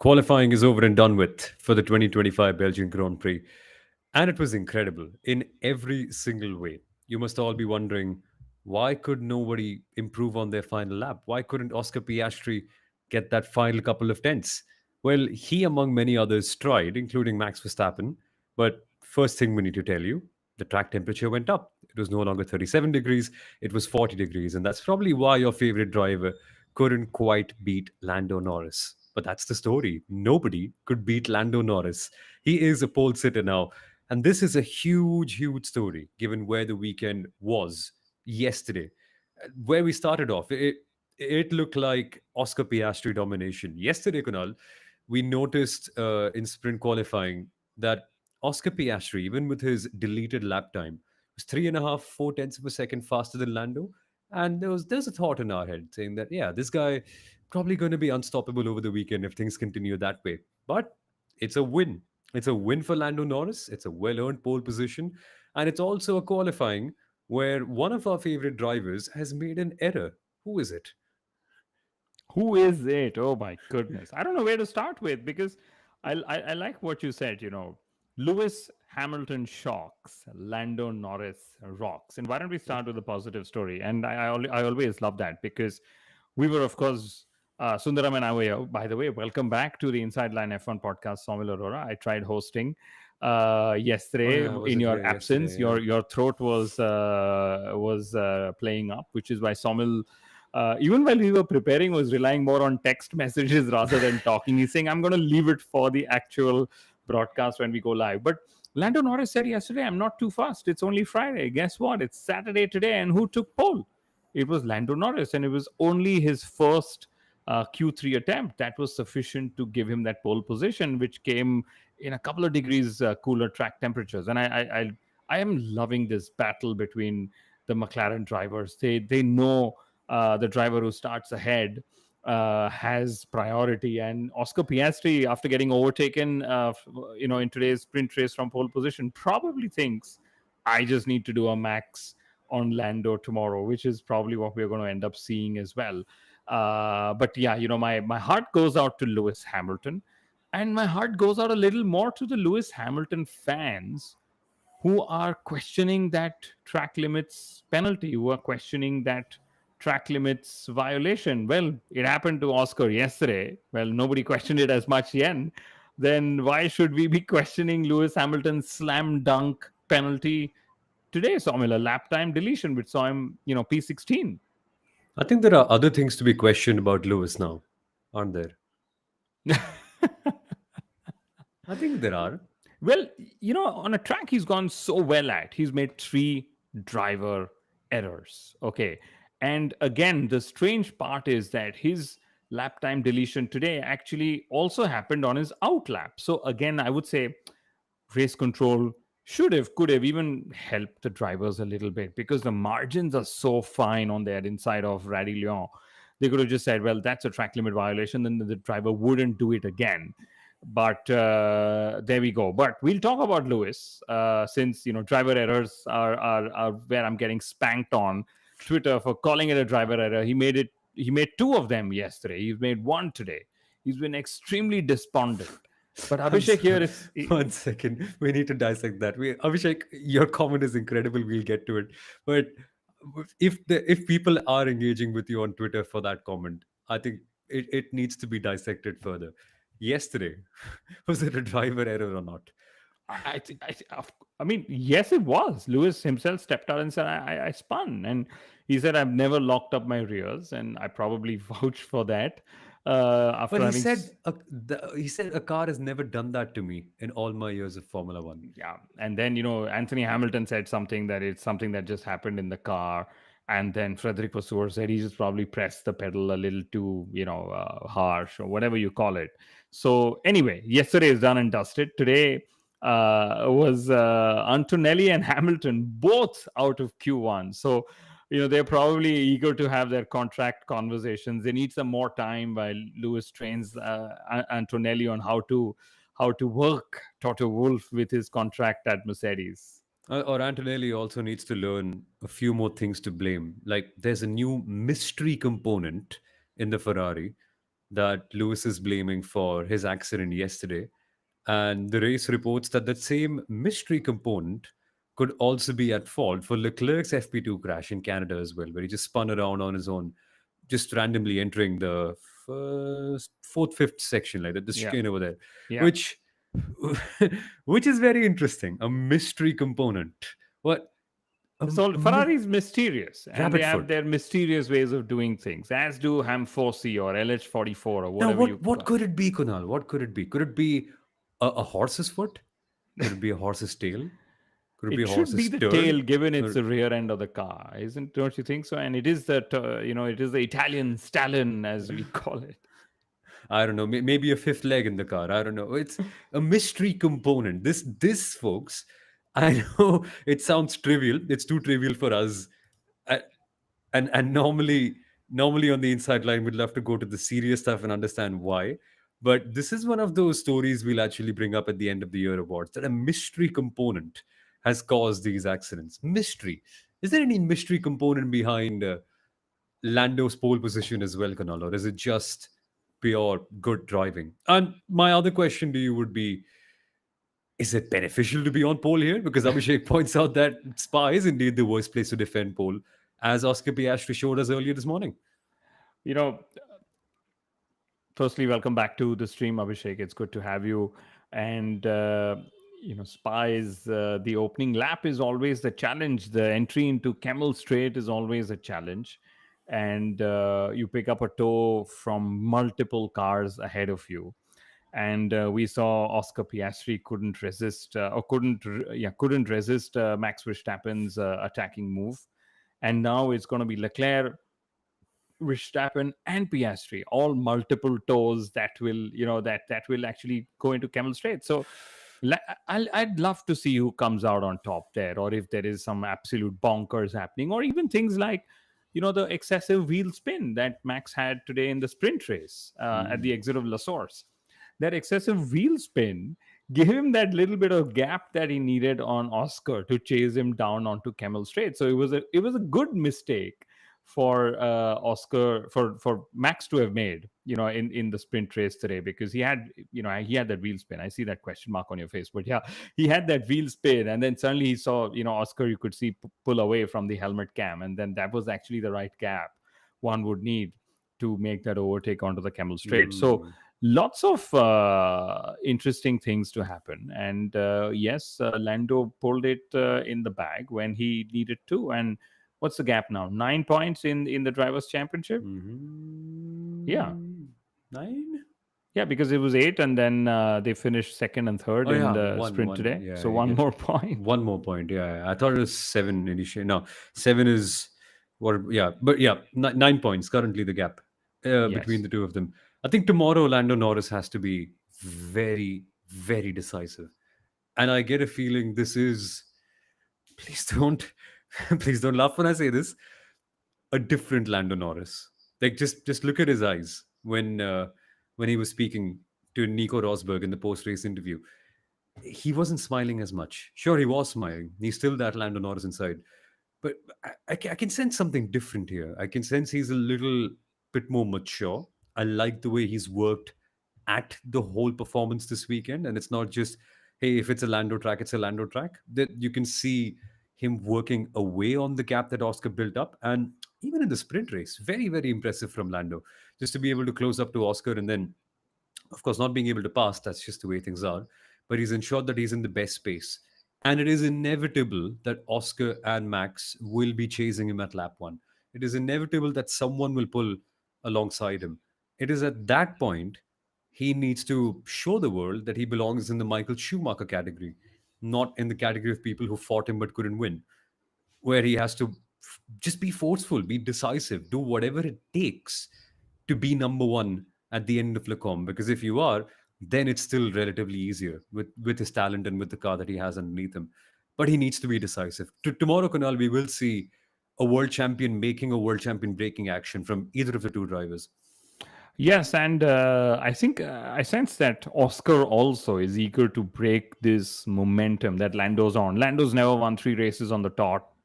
Qualifying is over and done with for the 2025 Belgian Grand Prix, and it was incredible in every single way. You must all be wondering, why could nobody improve on their final lap? Why couldn't Oscar Piastri get that final couple of tenths? Well, he, among many others, tried, including Max Verstappen. But first thing we need to tell you, the track temperature went up. It was no longer 37 degrees, it was 40 degrees. And that's probably why your favorite driver couldn't quite beat Lando Norris. But that's the story. Nobody could beat Lando Norris. He is a pole sitter now. And this is a huge, huge story given where the weekend was yesterday. Where we started off, it looked like Oscar Piastri domination. Yesterday, Kunal, we noticed in sprint qualifying that Oscar Piastri, even with his deleted lap time, was 3.5, 4 tenths of a second faster than Lando. And there's a thought in our head saying that, yeah, this guy probably going to be unstoppable over the weekend if things continue that way. But it's a win. It's a win for Lando Norris. It's a well earned pole position. And it's also a qualifying where one of our favorite drivers has made an error. Who is it? Who is it? Oh my goodness. I don't know where to start with because I like what you said, Lewis Hamilton shocks, Lando Norris rocks. And why don't we start with a positive story? And I always love that because we were, of course, Sundaram and I were, by the way, welcome back to the Inside Line F1 podcast, Soumil Arora. I tried hosting Oh, yesterday yeah, I in wasn't your here absence. yesterday. Yeah. Your throat was playing up, which is why Soumil even while we were preparing, was relying more on text messages rather than talking. He's saying, I'm going to leave it for the actual broadcast when we go live. But Lando Norris said yesterday, I'm not too fast. It's only Friday. Guess what? It's Saturday today. And who took pole? It was Lando Norris. And it was only his first Q3 attempt that was sufficient to give him that pole position, which came in a couple of degrees cooler track temperatures. And I am loving this battle between the McLaren drivers. They know the driver who starts ahead has priority. And Oscar Piastri, after getting overtaken, in today's sprint race from pole position, probably thinks, I just need to do a max on Lando tomorrow, which is probably what we're going to end up seeing as well. But yeah, my heart goes out to Lewis Hamilton, and my heart goes out a little more to the Lewis Hamilton fans who are questioning that track limits penalty, who are questioning that track limits violation. Well, it happened to Oscar yesterday. Well, nobody questioned it as much yet. Then why should we be questioning Lewis Hamilton's slam dunk penalty today? Saw him a lap time deletion, which saw him, P16. I think there are other things to be questioned about Lewis now, aren't there? I think there are. Well, on a track he's gone so well at, he's made three driver errors. Okay. And again, the strange part is that his lap time deletion today actually also happened on his out lap. So again, I would say race control could have even helped the drivers a little bit because the margins are so fine on that inside of Radi Lyon. They could have just said, well, that's a track limit violation, then the driver wouldn't do it again. But there we go. But we'll talk about Lewis since driver errors are where I'm getting spanked on Twitter for calling it a driver error. He made two of them yesterday. He's made one today. He's been extremely despondent. But I'm Abhishek so, here is one second. We need to dissect that. Abhishek, your comment is incredible. We'll get to it. But if people are engaging with you on Twitter for that comment, I think it needs to be dissected further. Yesterday, was it a driver error or not? I, th- I, th- I mean, yes, it was. Lewis himself stepped out and said, I spun. And he said, I've never locked up my rears. And I probably vouch for that But after having. he said a car has never done that to me in all my years of Formula One. Yeah. And then, Anthony Hamilton said something that it's something that just happened in the car. And then Frederick Vasseur said he just probably pressed the pedal a little too, harsh or whatever you call it. So anyway, yesterday is done and dusted. Today was Antonelli and Hamilton both out of Q1. So, they're probably eager to have their contract conversations. They need some more time while Lewis trains Antonelli on how to work Toto Wolff with his contract at Mercedes. Or Antonelli also needs to learn a few more things to blame. Like there's a new mystery component in the Ferrari that Lewis is blaming for his accident yesterday. And the race reports that that same mystery component could also be at fault for Leclerc's FP2 crash in Canada as well, where he just spun around on his own, just randomly entering the first, fourth, fifth section, like that, the Yeah. chicane over there, Yeah. which, which is very interesting. A mystery component. What? So A Ferrari is mysterious, and they rabbit have foot. their mysterious ways of doing things, as do Ham4C or LH44 or Now, whatever you what could it be, Kunal? What could it be? Could it be a horse's foot? Could it be a horse's tail? Could it be It a should be horse's the turd? tail, given it's Or, the rear end of the car, isn't? Don't you think so? And it is that it is the Italian stallion, as we call it. I don't know, maybe a fifth leg in the car. I don't know. It's a mystery component. This, folks, I know it sounds trivial. It's too trivial for us. Uh, and normally on the inside line, we'd love to go to the serious stuff and understand why. But this is one of those stories we'll actually bring up at the end of the year awards, that a mystery component has caused these accidents. Mystery. Is there any mystery component behind Lando's pole position as well, Kunal, or is it just pure good driving? And my other question to you would be, is it beneficial to be on pole here? Because Abhishek points out that Spa is indeed the worst place to defend pole, as Oscar Piastri showed us earlier this morning. You know, firstly, welcome back to the stream, Abhishek. It's good to have you. And Spa is the opening lap is always the challenge. The entry into Camel Straight is always a challenge, and you pick up a tow from multiple cars ahead of you. And we saw Oscar Piastri couldn't resist Max Verstappen's attacking move, and now it's going to be Leclerc, Verstappen, and Piastri, all multiple toes that will, that will actually go into Camel Straight. So I'd love to see who comes out on top there, or if there is some absolute bonkers happening, or even things like, the excessive wheel spin that Max had today in the sprint race at the exit of La Source. That excessive wheel spin gave him that little bit of gap that he needed on Oscar to chase him down onto Camel Straight. So it was a good mistake for Oscar for Max to have made, in the sprint race today, because he had that wheel spin. I see that question mark on your face, but yeah, he had that wheel spin, and then suddenly he saw, Oscar, you could see pull away from the helmet cam, and then that was actually the right gap one would need to make that overtake onto the Camel Straight. So Mm. lots of interesting things to happen, and yes, Lando pulled it in the bag when he needed to. And what's the gap now? 9 points in the drivers' championship. Yeah, Mhm. Nine? yeah, because it was 8, and then they finished second and third Oh in yeah, the one, sprint one. today. Yeah, So you one get more point. one more point. Yeah, I thought it was seven initially. No, seven is what? Yeah, but yeah, 9 points currently the gap between Yes. the two of them. I think tomorrow Lando Norris has to be very, very decisive, and I get a feeling this is. Please don't, please don't laugh when I say this. A different Lando Norris. Like just look at his eyes when he was speaking to Nico Rosberg in the post race interview. He wasn't smiling as much. Sure, he was smiling. He's still that Lando Norris inside, but I can sense something different here. I can sense he's a little bit more mature. I like the way he's worked at the whole performance this weekend, and it's not just, hey, if it's a Lando track, it's a Lando track. That you can see him working away on the gap that Oscar built up, and even in the sprint race, very very impressive from Lando, just to be able to close up to Oscar and then of course, not being able to pass, that's just the way things are. But he's ensured that he's in the best space. And it is inevitable that Oscar and Max will be chasing him at lap one. It is inevitable that someone will pull alongside him. It is at that point he needs to show the world that he belongs in the Michael Schumacher category, not in the category of people who fought him but couldn't win, where he has to just be forceful, be decisive, do whatever it takes to be number one at the end of Lecom. Because if you are, then it's still relatively easier with his talent and with the car that he has underneath him. But he needs to be decisive. Tomorrow, Kunal, we will see a world champion making a world champion breaking action from either of the two drivers. Yes, and I think I sense that Oscar also is eager to break this momentum that Lando's on. Lando's never won 3 races on the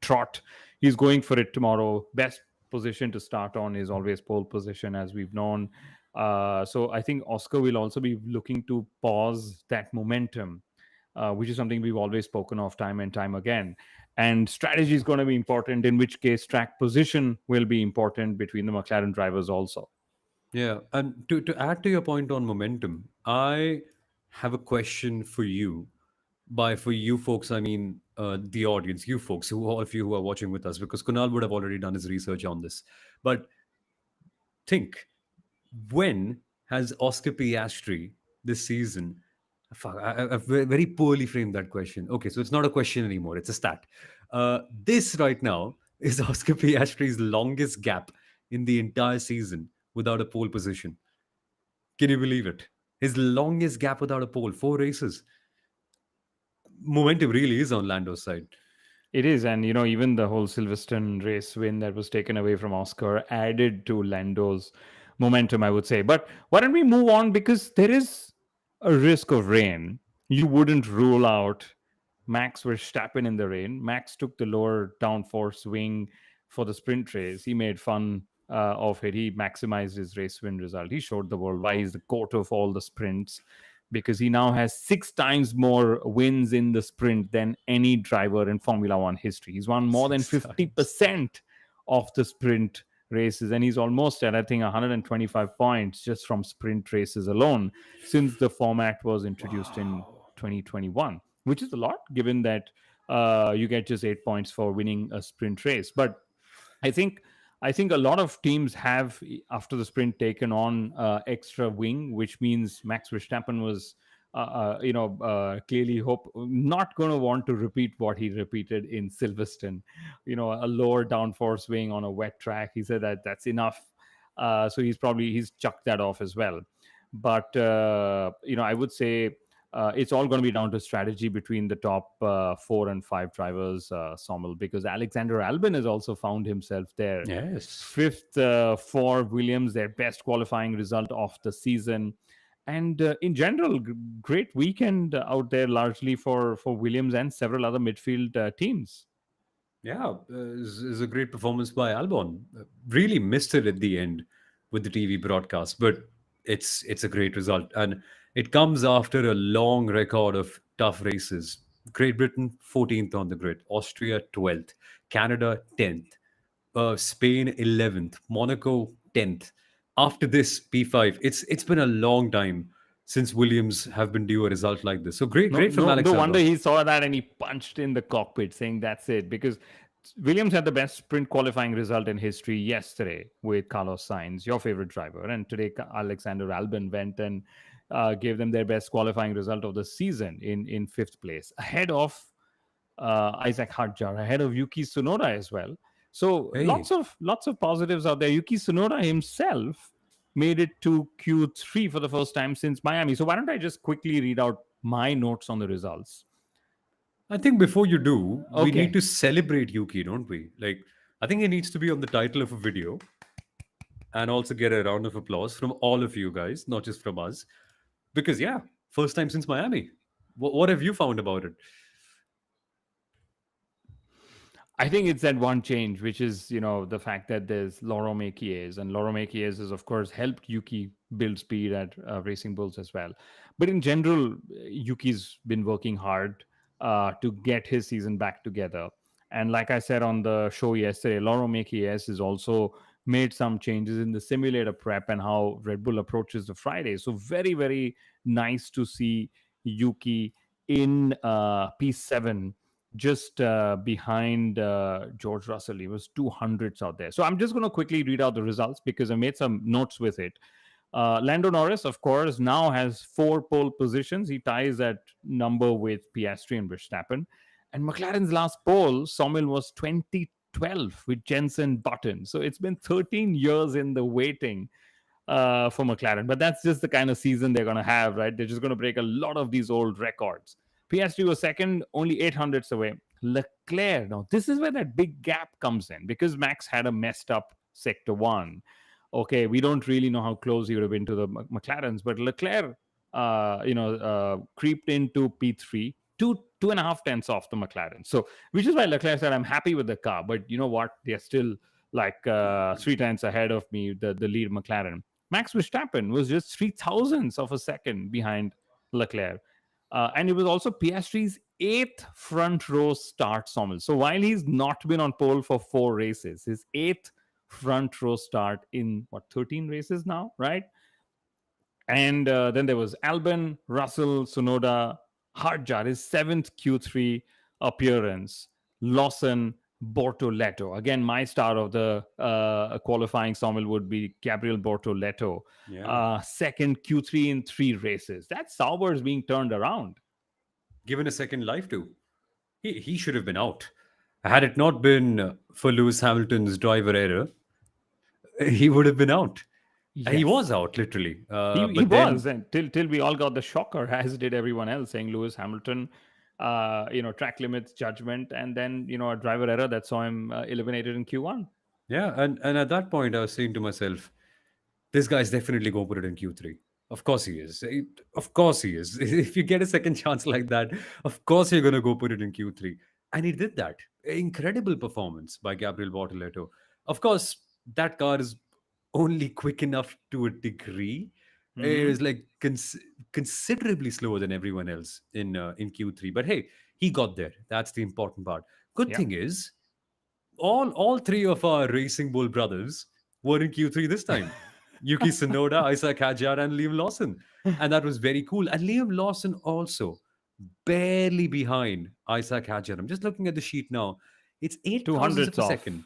trot. He's going for it tomorrow. Best position to start on is always pole position, as we've known. So I think Oscar will also be looking to pause that momentum, which is something we've always spoken of time and time again. And strategy is going to be important, in which case track position will be important between the McLaren drivers also. Yeah, and to add to your point on momentum, I have a question for you. By for you folks, I mean the audience, you folks, who all of you who are watching with us, because Kunal would have already done his research on this. But think, when has Oscar Piastri this season? Fuck, I've very poorly framed that question. Okay, so it's not a question anymore; it's a stat. This right now is Oscar Piastri's longest gap in the entire season without a pole position. Can you believe it? His longest gap without a pole, 4 races. Momentum really is on Lando's side. It is, and even the whole Silverstone race win that was taken away from Oscar added to Lando's momentum, I would say. But why don't we move on, because there is a risk of rain. You wouldn't rule out Max Verstappen in the rain. Max took the lower downforce wing for the sprint race. He made fun of it. He maximized his race win result. He showed the world why he's the goat of all the sprints, because he now has 6 times more wins in the sprint than any driver in Formula One history. He's won more than 6 times. 50% of the sprint races, and he's almost at, I think, 125 points just from sprint races alone since the format was introduced in Wow. 2021, which is a lot given that you get just 8 points for winning a sprint race. But I think I think a lot of teams have, after the sprint, taken on extra wing, which means Max Verstappen was, clearly hope not going to want to repeat what he repeated in Silverstone. A lower downforce wing on a wet track. He said that that's enough. So he's chucked that off as well. But I would say it's all going to be down to strategy between the top 4 and 5 drivers, Soumil, because Alexander Albon has also found himself there. Yes. Fifth for Williams, their best qualifying result of the season. And in general, great weekend out there, largely for Williams and several other midfield teams. Yeah, is a great performance by Albon. Really missed it at the end with the TV broadcast, but it's a great result, and it comes after a long record of tough races. Great Britain 14th on the grid, Austria 12th, Canada 10th, Spain 11th, Monaco 10th. After this P5, it's been a long time since Williams have been due a result like this. So great, No, great from no, Alex no wonder Albon. he saw that and he punched in the cockpit, saying that's it. Because Williams had the best sprint qualifying result in history yesterday with Carlos Sainz, your favorite driver, and today Alexander Albon went and gave them their best qualifying result of the season in fifth place, ahead of Isaac Hadjar, ahead of Yuki Tsunoda as well. So Hey, lots of positives out there. Yuki Tsunoda himself made it to Q3 for the first time since Miami. So why don't I just quickly read out my notes on the results? I think before you do, we need Okay. to celebrate Yuki, don't we? Like, I think he needs to be on the title of a video and also get a round of applause from all of you guys, not just from us. Because, yeah, first time since Miami. What have you found about it? I think it's that one change, which is, the fact that there's Laurent Mekies, and Laurent Mekies has, of course, helped Yuki build speed at Racing Bulls as well. But in general, Yuki's been working hard to get his season back together. And like I said on the show yesterday, Laurent Mekies has also made some changes in the simulator prep and how Red Bull approaches the Friday. So very, very nice to see Yuki in P7, just behind George Russell. He was 200s out there. So I'm just going to quickly read out the results because I made some notes with it. Lando Norris, of course, now has 4 pole positions. He ties that number with Piastri and Verstappen. And McLaren's last pole, Soumil, was 2012 with Jensen Button. So it's been 13 years in the waiting for McLaren. But that's just the kind of season they're going to have, right? They're just going to break a lot of these old records. Piastri was second, only 800ths away. Leclerc, now this is where that big gap comes in because Max had a messed up sector one. Okay, we don't really know how close he would have been to the McLarens, but Leclerc, creeped into P3, two and a half tenths off the McLaren. So, which is why Leclerc said, "I'm happy with the car, but you know what? They're still like 3 tenths ahead of me, the lead McLaren." Max Verstappen was just 3 thousandths of a second behind Leclerc. And it was also Piastri's eighth front row start, Sommel. So while he's not been on pole for 4 races, his eighth front row start in what, 13 races now, right? And then there was Albon, Russell, Sunoda, Harjar, his seventh Q3 appearance, Lawson, Bortoleto. Again, my star of the qualifying Sommel would be Gabriel Bortoleto. Yeah. Second Q3 in 3 races. That Sauber's being turned around. Given a second life too. He should have been out. Had it not been for Lewis Hamilton's driver error, he would have been out. He was Yes. out literally. He But then, was, and till we all got the shocker, as did everyone else, saying Lewis Hamilton, track limits judgment, and then a driver error that saw him eliminated in Q1. yeah, and at that point, I was saying to myself, this guy's definitely going to put it in Q3. Of course he is. Of course he is. If you get a second chance like that, of course you're going to go put it in Q3. And he did that. Incredible performance by Gabriel Bortoleto. Of course, that car is only quick enough to a degree. It Hmm. is like considerably slower than everyone else in Q3. But hey, he got there. That's the important part. Good Yeah. thing is, all three of our Racing Bull brothers were in Q3 this time. Yuki Tsunoda, Isaac Hadjar, and Liam Lawson. And that was very cool. And Liam Lawson also barely behind Isaac Hadjar. I'm just looking at the sheet now. It's eight Two thousandths of hundredths a of. second.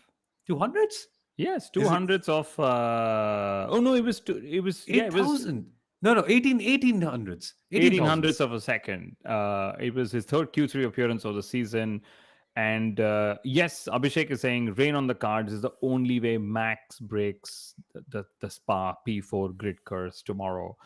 200s? Yes, two Is it hundredths of. Oh no, it was two. It was, yeah, it was 8,000? No, 18 hundredths. 18 18 hundredths thousandths. of a second. It was his third Q3 appearance of the season. And yes, Abhishek is saying rain on the cards is the only way Max breaks the Spa P4 grid curse tomorrow.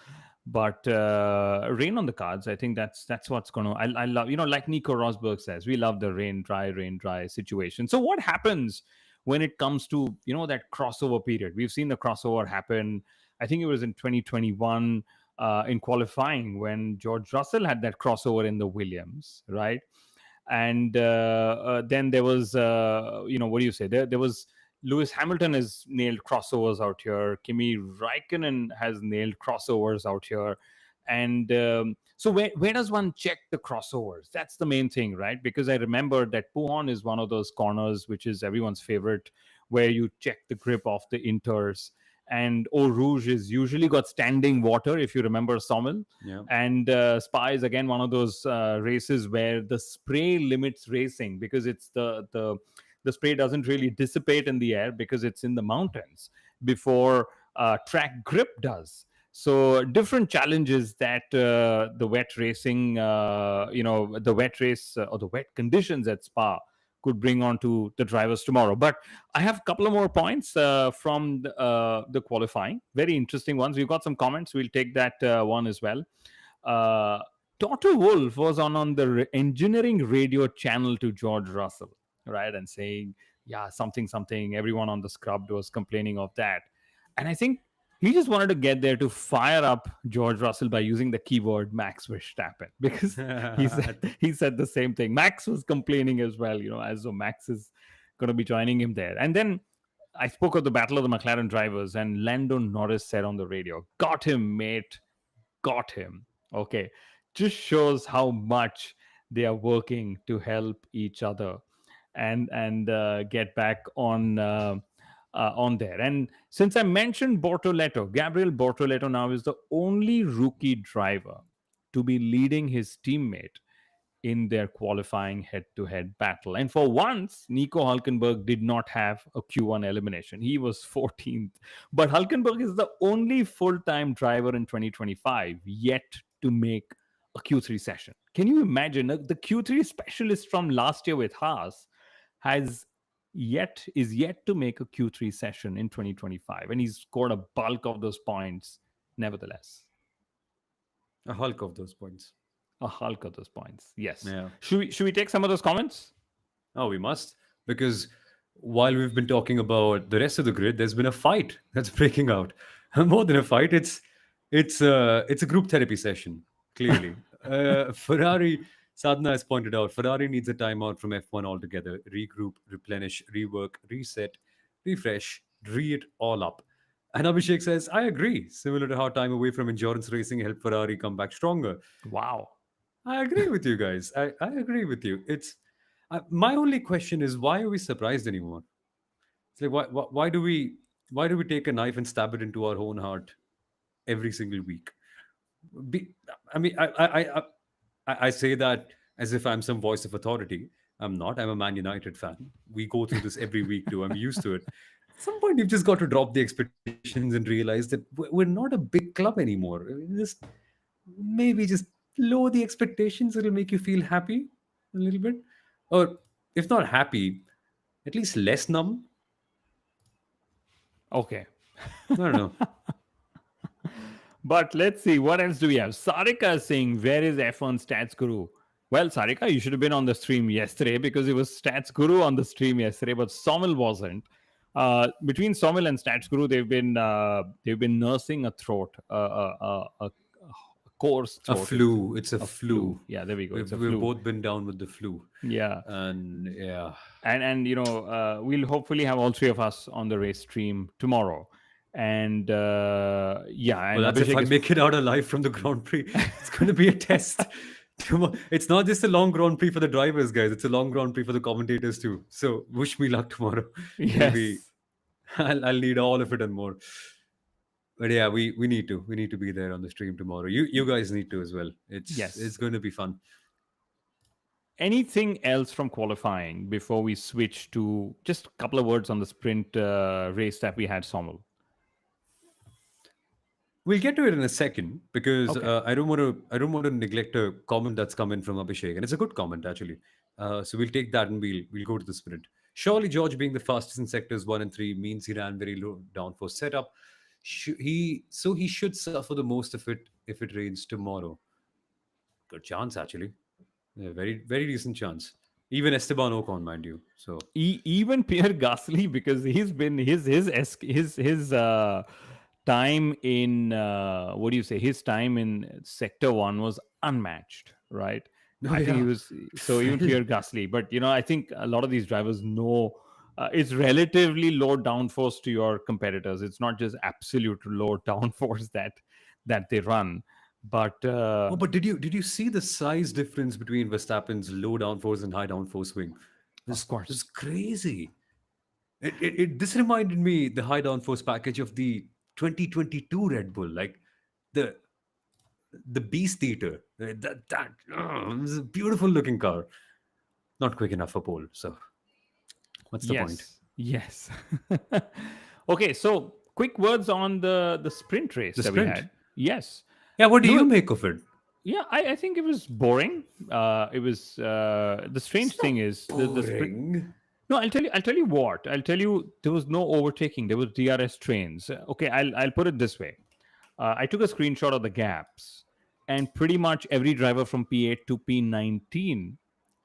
But rain on the cards, I think that's what's going to. I love, like Nico Rosberg says, we love the rain dry situation. So what happens when it comes to that crossover period? We've seen the crossover happen. I think it was in 2021 in qualifying when George Russell had that crossover in the Williams, right? And then there was what do you say, there was Lewis Hamilton has nailed crossovers out here, Kimi Raikkonen has nailed crossovers out here. And so where does one check the crossovers? That's the main thing, right? Because I remember that Puhan is one of those corners which is everyone's favorite, where you check the grip of the inters. And Eau Rouge is usually got standing water, if you remember, Sommel. Yeah. And Spa is again one of those races where the spray limits racing, because it's the spray doesn't really dissipate in the air because it's in the mountains before track grip does. So different challenges that the wet racing, the wet race or the wet conditions at Spa could bring on to the drivers tomorrow. But I have a couple of more points from the qualifying. Very interesting ones. We've got some comments. We'll take that one as well. Uh, Toto Wolff was on the engineering radio channel to George Russell, right? And saying, yeah, something. Everyone on the scrub was complaining of that. And I think he just wanted to get there to fire up George Russell by using the keyword Max Verstappen, because he said the same thing. Max was complaining as well, as though Max is going to be joining him there. And then I spoke of the battle of the McLaren drivers, and Lando Norris said on the radio, "Got him, mate, got him." Okay, just shows how much they are working to help each other and get back on there. And since I mentioned Bortoleto, Gabriel Bortoleto now is the only rookie driver to be leading his teammate in their qualifying head-to-head battle. And for once, Nico Hulkenberg did not have a Q1 elimination. He was 14th. But Hulkenberg is the only full-time driver in 2025 yet to make a Q3 session. Can you imagine? The Q3 specialist from last year with Haas has is yet to make a Q3 session in 2025, and he's scored a bulk of those points nevertheless. A hulk of those points. A hulk of those points. Yes. Yeah. Should we take some of those comments? Oh, we must. Because while we've been talking about the rest of the grid, there's been a fight that's breaking out. More than a fight, it's a group therapy session, clearly. Ferrari, Sadhna has pointed out, Ferrari needs a timeout from F1 altogether. Regroup, replenish, rework, reset, refresh, re it all up. And Abhishek says, I agree. Similar to how time away from endurance racing helped Ferrari come back stronger. Wow. I agree with you guys. I agree with you. My only question is, why are we surprised anymore? It's like, why do we take a knife and stab it into our own heart every single week? Be, I mean, I say that as if I'm some voice of authority. I'm not. I'm a Man United fan. We go through this every week too. I'm used to it. At some point, you've just got to drop the expectations and realize that we're not a big club anymore. I mean, just maybe just lower the expectations. It'll make you feel happy a little bit, or if not happy, at least less numb. Okay. I don't know. But let's see, what else do we have? Sarika is saying, where is F1 Stats Guru? Well, Sarika, you should have been on the stream yesterday because it was Stats Guru on the stream yesterday, but Soumil wasn't. Between Soumil and Stats Guru, they've been nursing a throat, a coarse A throat. flu. It's a A flu. flu. Yeah, there we go. It's a We've flu. both been down with the flu, Yeah, and yeah. and we'll hopefully have all three of us on the race stream tomorrow. And yeah, Well, and that's if Abhishek I is make it out alive from the Grand Prix. It's going to be a test. It's not just a long Grand Prix for the drivers, guys. It's a long Grand Prix for the commentators too. So wish me luck tomorrow. It'll be. yes. I'll need all of it and more. But yeah, we need to be there on the stream tomorrow. You guys need to as well. It's Yes. going to be fun. Anything else from qualifying before we switch to just a couple of words on the sprint race that we had, Sommel? We'll get to it in a second because Okay. I don't want to neglect a comment that's come in from Abhishek, and it's a good comment actually. So we'll take that and we'll go to the sprint. Surely George being the fastest in sectors 1 and 3 means he ran very low downforce setup. He should suffer the most of it if it rains tomorrow. Good chance actually. Yeah, very decent chance. Even Esteban Ocon, mind you. So Even Pierre Gasly, because he's been his time in what do you say? His time in Sector One was unmatched, right? no, I think he yeah, was so even fell. Pierre Gasly, but I think a lot of these drivers know it's relatively low downforce to your competitors. It's not just absolute low downforce that they run, but Oh, but did you see the size difference between Verstappen's low downforce and high downforce swing? of This course, crazy. This reminded me the high downforce package of the 2022 Red Bull, like the the Beast Eater. It was a beautiful looking car. Not quick enough for pole. So what's the point? yes, yes. Okay, so quick words on the sprint race The that we sprint. had. Yes, Yeah, what do you no, make of it? yeah, I think it was boring. It was the strange It's not thing is the sprint. boring. No, I'll tell you what. I'll tell you there was no overtaking. There was DRS trains. Okay, I'll put it this way. I took a screenshot of the gaps, and pretty much every driver from P8 to P19,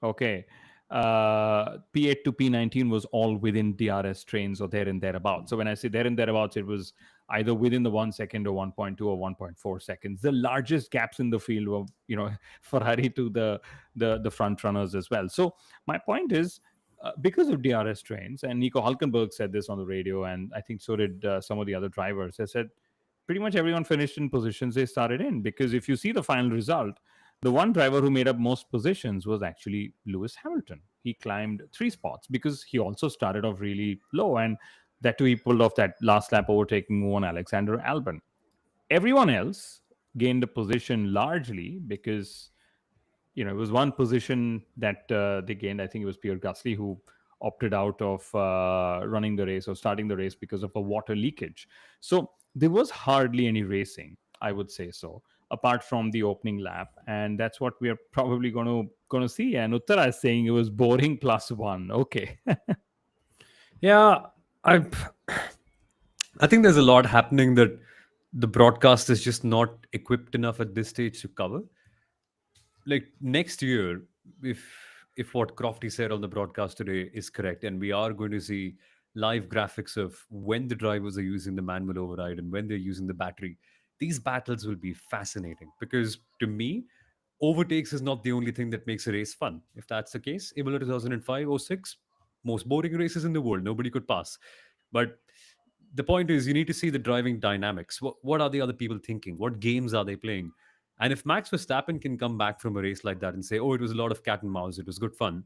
okay, P8 to P19 was all within DRS trains or there and thereabouts. So when I say there and thereabouts, it was either within the 1 second or 1.2 or 1.4 seconds. The largest gaps in the field were, Ferrari to the front runners as well. So my point is, because of DRS trains, and Nico Hulkenberg said this on the radio, and I think so did some of the other drivers. They said pretty much everyone finished in positions they started in. Because if you see the final result, the one driver who made up most positions was actually Lewis Hamilton. He climbed 3 spots because he also started off really low, and that too he pulled off that last lap overtaking one Alexander Albon. Everyone else gained a position largely because it was one position that they gained. I think it was Pierre Gasly who opted out of running the race or starting the race because of a water leakage. So there was hardly any racing, I would say so, apart from the opening lap, and that's what we are probably going to see. And Uttara is saying it was boring +1. Okay. Yeah, I I think there's a lot happening that the broadcast is just not equipped enough at this stage to cover. Like next year, if if what Crofty said on the broadcast today is correct, and we are going to see live graphics of when the drivers are using the manual override and when they're using the battery, these battles will be fascinating because to me, overtakes is not the only thing that makes a race fun. If that's the case, Imola 2005 or 6, most boring races in the world, nobody could pass. But the point is you need to see the driving dynamics. What are the other people thinking? What games are they playing? And if Max Verstappen can come back from a race like that and say, oh, it was a lot of cat and mouse, it was good fun,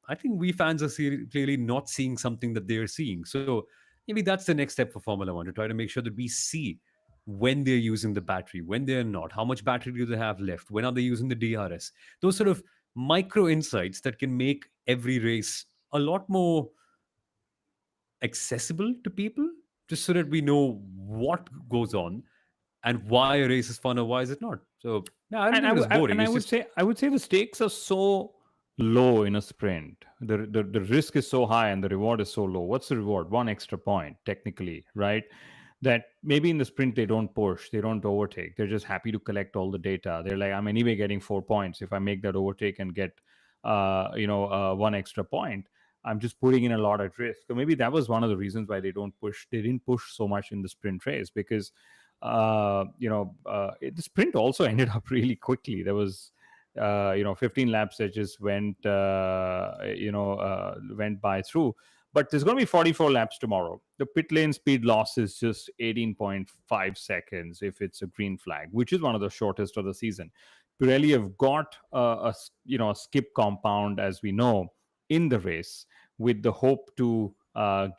I think we fans are clearly not seeing something that they're seeing. So maybe that's the next step for Formula One, to try to make sure that we see when they're using the battery, when they're not, how much battery do they have left, when are they using the DRS. Those sort of micro insights that can make every race a lot more accessible to people, just so that we know what goes on and why a race is fun or why is it not. So yeah, I don't think it was boring. It's just I would say the stakes are so low in a sprint. The risk is so high and the reward is so low. What's the reward? One extra point, technically, right? That maybe in the sprint they don't push, they don't overtake. They're just happy to collect all the data. They're like, I'm anyway getting 4 points. If I make that overtake and get, one extra point, I'm just putting in a lot at risk. So maybe that was one of the reasons why they don't push. They didn't push so much in the sprint race because the sprint also ended up really quickly. There was 15 laps that just went by through. But there's going to be 44 laps tomorrow. The pit lane speed loss is just 18.5 seconds if it's a green flag, which is one of the shortest of the season. Pirelli have got a skip compound, as we know, in the race, with the hope to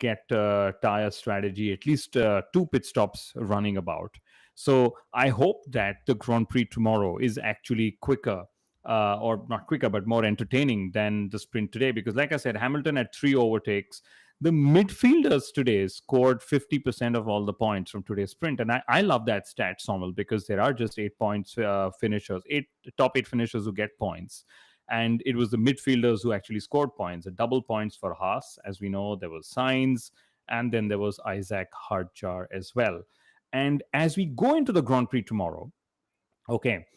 get tire strategy, at least 2 pit stops running about. So I hope that the Grand Prix tomorrow is actually quicker, or not quicker, but more entertaining than the sprint today. Because, like I said, Hamilton had 3 overtakes. The midfielders today scored 50% of all the points from today's sprint. And I love that stat, Soumil, because there are just 8 points finishers, top 8 finishers who get points. And it was the midfielders who actually scored points. The double points for Haas, as we know, there was Sainz, and then there was Isaac Hardjar as well. And as we go into the Grand Prix tomorrow, okay,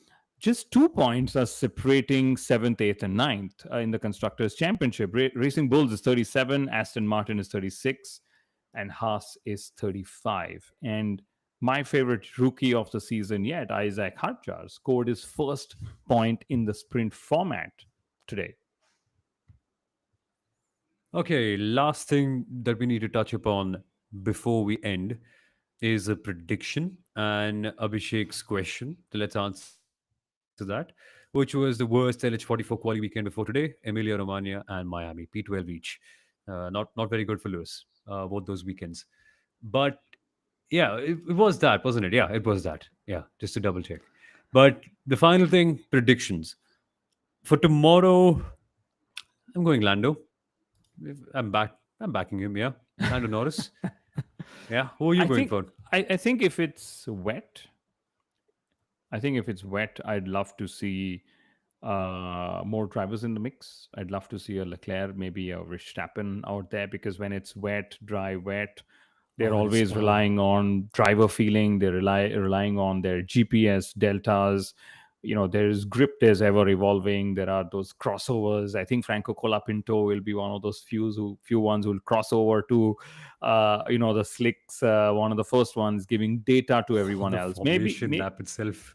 just 2 points are separating 7th, 8th, and 9th in the Constructors' Championship. Racing Bulls is 37, Aston Martin is 36, and Haas is 35. And my favorite rookie of the season yet, Isaac Hardjar, scored his first point in the sprint format today. okay. Last thing that we need to touch upon before we end is a prediction and Abhishek's question. So let's answer that. Which was the worst LH44 quali weekend before today? Emilia Romagna and Miami, P12 each. Not very good for Lewis, both those weekends. But yeah, it was that, wasn't it? Yeah, it was that. Yeah, just to double check. But the final thing, predictions. For tomorrow, I'm going Lando. I'm back. I'm backing him, yeah. Lando Norris. Yeah. Who are you I going think for? I think if it's wet, I'd love to see more drivers in the mix. I'd love to see a Leclerc, maybe a Verstappen out there, because when it's wet, dry, wet, they're Oh, and always Spa. relying on driver feeling. They're relying on their GPS deltas. There's grip is ever evolving. There are those crossovers. I think Franco Colapinto will be one of those few ones who will cross over to the slicks, one of the first ones, giving data to Oh, everyone the else. formation lap itself.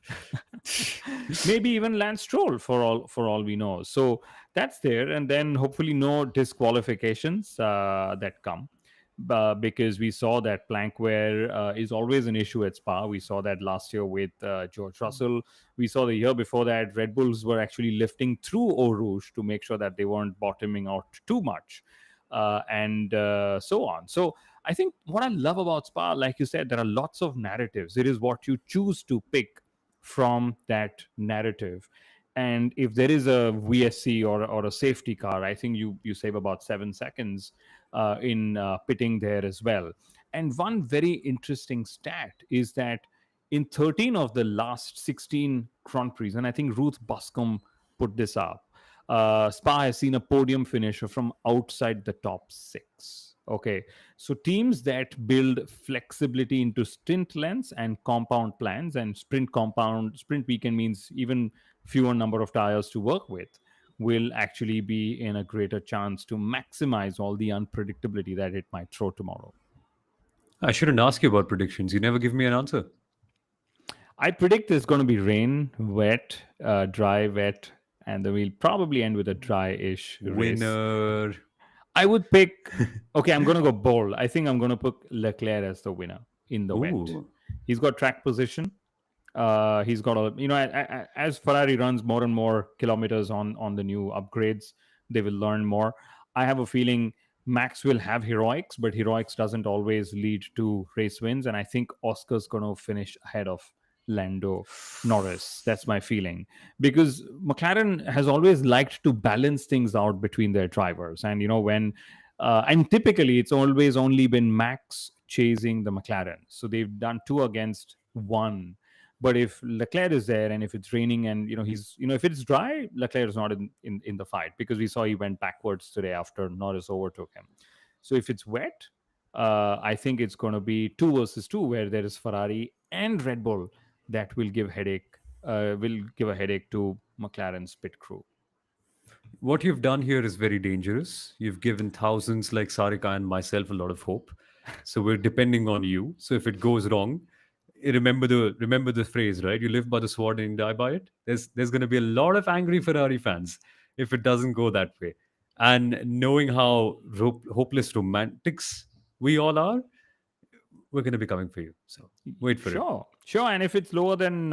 Maybe even Lance Stroll, for all we know. So that's there, and then hopefully no disqualifications that come. Because we saw that plank wear is always an issue at Spa. We saw that last year with George Russell. We saw the year before that Red Bulls were actually lifting through Eau Rouge to make sure that they weren't bottoming out too much, and so on. So I think what I love about Spa, like you said, there are lots of narratives. It is what you choose to pick from that narrative. And if there is a VSC or a safety car, I think you save about 7 seconds in pitting there as well. And one very interesting stat is that in 13 of the last 16 Grand Prix, and I think Ruth Buscombe put this up, Spa has seen a podium finisher from outside the top 6. Okay, so teams that build flexibility into stint lengths and compound plans, and sprint weekend means even fewer number of tires to work with, will actually be in a greater chance to maximize all the unpredictability that it might throw tomorrow. I shouldn't ask you about predictions. You never give me an answer. I predict there's going to be rain, wet, dry, wet, and then we'll probably end with a dry-ish race. Winner. I would pick. Okay, I'm going to go bold. I think I'm going to put Leclerc as the winner in the wet. Ooh. He's got track position. He's got a, as Ferrari runs more and more kilometers on the new upgrades, they will learn more. I have a feeling Max will have heroics, but heroics doesn't always lead to race wins. And I think Oscar's going to finish ahead of Lando Norris. That's my feeling, because McLaren has always liked to balance things out between their drivers. And and typically it's always only been Max chasing the McLaren. So they've done two against one. But if Leclerc is there and if it's raining and if it's dry, Leclerc is not in the fight, because we saw he went backwards today after Norris overtook him. So if it's wet, I think it's going to be 2 versus 2, where there is Ferrari and Red Bull that will give a headache to McLaren's pit crew. What you've done here is very dangerous. You've given thousands like Sarika and myself a lot of hope. So we're depending on you. So if it goes wrong, remember the phrase, right? You live by the sword and you die by it. There's going to be a lot of angry Ferrari fans if it doesn't go that way. And knowing how hopeless romantics we all are, we're going to be coming for you. So wait for it. Sure. And if it's lower than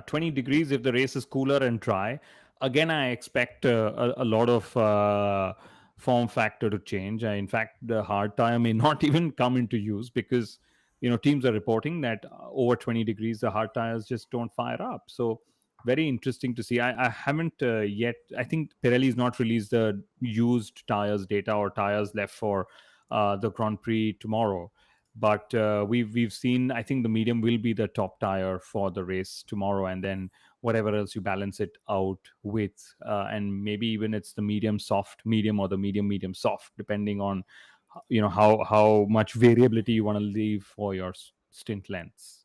20 degrees, if the race is cooler and dry, again, I expect a lot of form factor to change. In fact, the hard tire may not even come into use, because teams are reporting that over 20 degrees, the hard tires just don't fire up. So very interesting to see. I haven't yet. I think Pirelli's not released the used tires data or tires left for the Grand Prix tomorrow. But we've seen. I think the medium will be the top tire for the race tomorrow, and then whatever else you balance it out with, and maybe even it's the medium soft medium or the medium soft, depending on how much variability you want to leave for your stint lengths.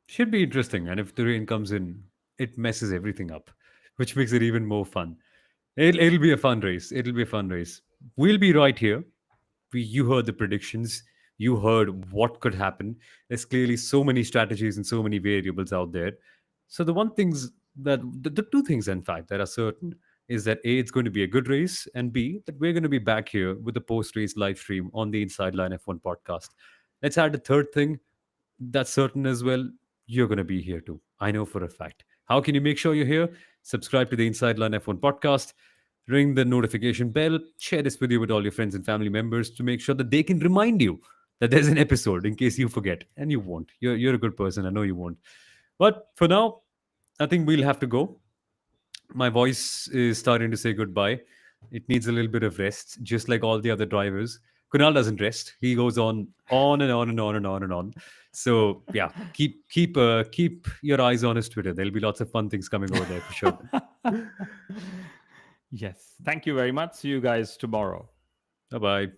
Should be interesting. And if the rain comes in, it messes everything up, which makes it even more fun. It'll be a fun race. It'll be a fun race. We'll be right here. You heard the predictions. You heard what could happen. There's clearly so many strategies and so many variables out there. So the two things, in fact, that are certain is that A, it's going to be a good race, and B, that we're going to be back here with the post-race live stream on the Inside Line F1 podcast. Let's add a third thing that's certain as well. You're going to be here too. I know for a fact. How can you make sure you're here? Subscribe to the Inside Line F1 podcast, ring the notification bell, share this video with all your friends and family members to make sure that they can remind you that there's an episode in case you forget. And you won't. You're a good person. I know you won't. But for now, I think we'll have to go. My voice is starting to say goodbye. It needs a little bit of rest, just like all the other drivers. Kunal doesn't rest. He goes on and on and on and on and on. So yeah, keep your eyes on his Twitter. There'll be lots of fun things coming over there for sure. Yes. Thank you very much. See you guys tomorrow. Bye bye.